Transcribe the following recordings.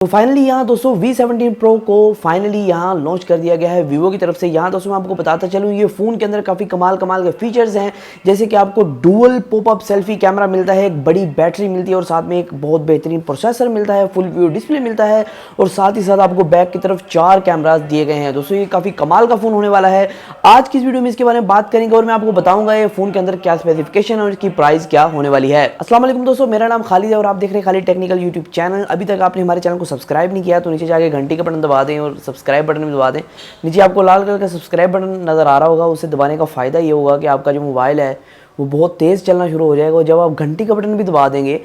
तो फाइनली यहाँ दोस्तों V17 Pro को फाइनली यहाँ लॉन्च कर दिया गया है वीवो की तरफ से। यहाँ दोस्तों मैं आपको बताता चलूँ, ये फ़ोन के अंदर काफ़ी कमाल के फीचर्स हैं, जैसे कि आपको डुअल पॉपअप सेल्फी कैमरा मिलता है, एक बड़ी बैटरी मिलती है और साथ में एक बहुत बेहतरीन प्रोसेसर मिलता है, फुल व्यू डिस्प्ले मिलता है और साथ ही साथ आपको बैक की तरफ 4 कैमराज दिए गए हैं। दोस्तों ये काफ़ी कमाल का फ़ोन होने वाला है। आज की इस वीडियो में इसके बारे में बात करेंगे और मैं आपको बताऊंगा ये फ़ोन के अंदर क्या स्पेसिफिकेशन और इसकी प्राइस क्या होने वाली है। अस्सलाम वालेकुम दोस्तों, मेरा नाम खालिद है और आप देख रहे हैं खालिद टेक्निकल यूट्यूब चैनल। अभी तक आपने हमारे चैनल को सब्सक्राइब नहीं किया तो नीचे जाके घंटी का बटन दबा दें और सब्सक्राइब बटन भी दबा दें। नीचे आपको लाल कलर का सब्सक्राइब बटन नज़र आ रहा होगा, उसे दबाने का फ़ायदा ये होगा कि आपका जो मोबाइल है वो बहुत तेज़ चलना शुरू हो जाएगा और जब आप घंटी का बटन भी दबा देंगे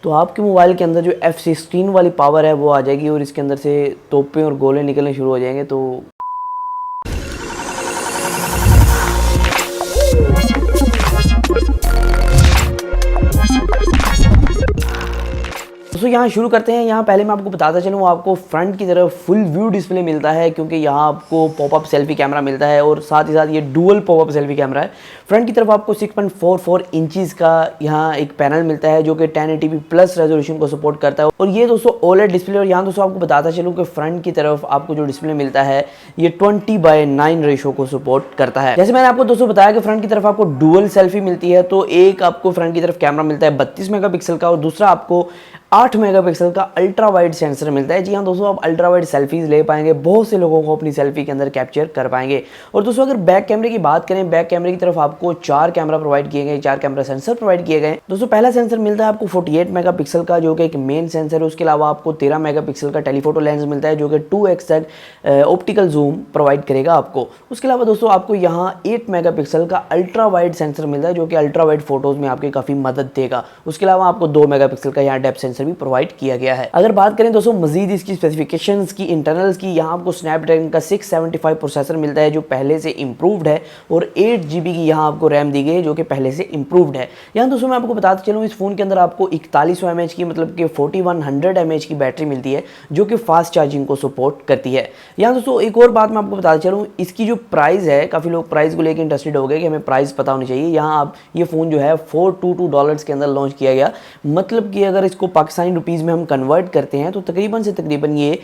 तो आपके मोबाइल के अंदर जो F16 वाली पावर है वो आ जाएगी और इसके अंदर से तोपें और गोले निकलने शुरू हो जाएंगे। तो दोस्तों यहाँ शुरू करते हैं। यहाँ पहले मैं आपको बताता चलूँ, आपको फ्रंट की तरफ फुल व्यू डिस्प्ले मिलता है क्योंकि यहाँ आपको पॉपअप सेल्फी कैमरा मिलता है और साथ ही साथ ये डुअल पॉपअप सेल्फी कैमरा है। फ्रंट की तरफ आपको 6.44 इंचज़ का यहाँ एक पैनल मिलता है जो कि 1080p प्लस रेजोल्यूशन को सपोर्ट करता है और ये दोस्तों OLED डिस्प्ले। और यहाँ दोस्तों आपको बताता चलूँ कि फ्रंट की तरफ आपको जो डिस्प्ले मिलता है ये 20:9 रेशो को सपोर्ट करता है। जैसे मैंने आपको दोस्तों बताया कि फ्रंट की तरफ आपको डुअल सेल्फी मिलती है, तो एक आपको फ्रंट की तरफ कैमरा मिलता है 32 मेगापिक्सल का और दूसरा आपको 8 मेगापिक्सल का अल्ट्रा वाइड सेंसर मिलता है। जी हाँ दोस्तों, आप अल्ट्रा वाइड सेल्फीज ले पाएंगे, बहुत से लोगों को अपनी सेल्फी के अंदर कैप्चर कर पाएंगे। और दोस्तों अगर बैक कैमरे की बात करें, बैक कैमरे की तरफ आपको 4 कैमरा प्रोवाइड किए गए, 4 कैमरा सेंसर प्रोवाइड किए गए। दोस्तों पहला सेंसर मिलता है आपको 48 मेगापिक्सल का जो कि एक मेन सेंसर है। उसके अलावा आपको 13 मेगापिक्सल का टेलीफोटो लेंस मिलता है जो कि 2x तक ऑप्टिकल जूम प्रोवाइड करेगा आपको। उसके अलावा दोस्तों आपको यहाँ 8 मेगापिक्सल का अल्ट्रा वाइड सेंसर मिलता है जो कि अल्ट्रा वाइड फोटोज में आपकी काफ़ी मदद देगा। उसके अलावा आपको 2 मेगापिक्सल का यहाँ डेप्थ सेंसर भी प्रोवाइड किया गया है। अगर बात करें दोस्तों मजीद इसकी स्पेसिफिकेशंस की, इंटरनल्स की, यहाँ आपको स्नैपड्रैगन का 675 प्रोसेसर मिलता है जो पहले से इंप्रूव्ड है और 8 GB की यहाँ आपको रैम दी गई है जो कि पहले से इंप्रूव्ड है। यहाँ दोस्तों मैं आपको बताता चलूँ, इस फोन के अंदर आपको 4100 mAh की मतलब कि 4100 mAh की बैटरी मिलती है जो कि फास्ट चार्जिंग को सपोर्ट करती है। यहाँ दोस्तों एक और बात मैं आपको बताता चलूँ, इसकी जो प्राइस है, काफ़ी लोग प्राइस को लेकर इंटरेस्टेड हो गए कि हमें प्राइस पता होनी चाहिए। यहाँ आप ये फ़ोन जो है $422 के अंदर लॉन्च किया गया, मतलब कि अगर इसको पाकिस्तानी रुपीज़ में हम कन्वर्ट करते हैं तो तकरीबन से तकरीबन ये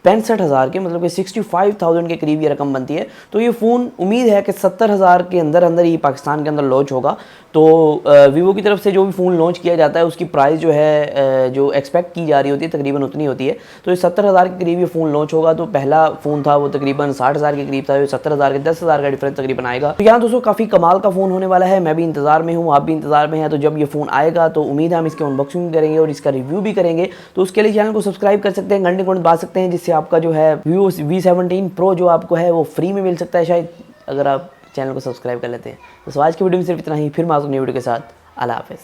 65,000 के मतलब कि 65,000 के करीब ये रकम बनती है। तो ये फ़ोन उम्मीद है कि 70,000 के अंदर ही पाकिस्तान के अंदर लॉन्च होगा। तो वीवो की तरफ से जो भी फ़ोन लॉन्च किया जाता है उसकी प्राइस जो है जो एक्सपेक्ट की जा रही होती है तकरीबन उतनी होती है। तो ये 70,000 के करीब ये फ़ोन लॉन्च होगा। तो पहला फ़ोन था वो तकरीबन 60,000 के करीब था, ये 70,000 के 10,000 का डिफरेंस तकरीबन आएगा। तो यहाँ दोस्तों काफ़ी कमाल का फ़ोन होने वाला है। मैं भी इंतज़ार में हूँ, आप भी इंतज़ार में हैं। तो जब ये फ़ोन आएगा तो उम्मीद है हम इसकी अनबॉक्सिंग करेंगे और इसका रिव्यू भी करेंगे। तो उसके लिए चैनल को सब्सक्राइब कर सकते हैं, घंटे को दबा सकते हैं, जिससे आपका जो है वीवो V17 Pro जो आपको है वो फ्री में मिल सकता है शायद, अगर आप चैनल को सब्सक्राइब कर लेते हैं। तो आज की वीडियो में सिर्फ इतना ही, फिर मैं आपको नई वीडियो के साथ। अल्लाह हाफ़िज़।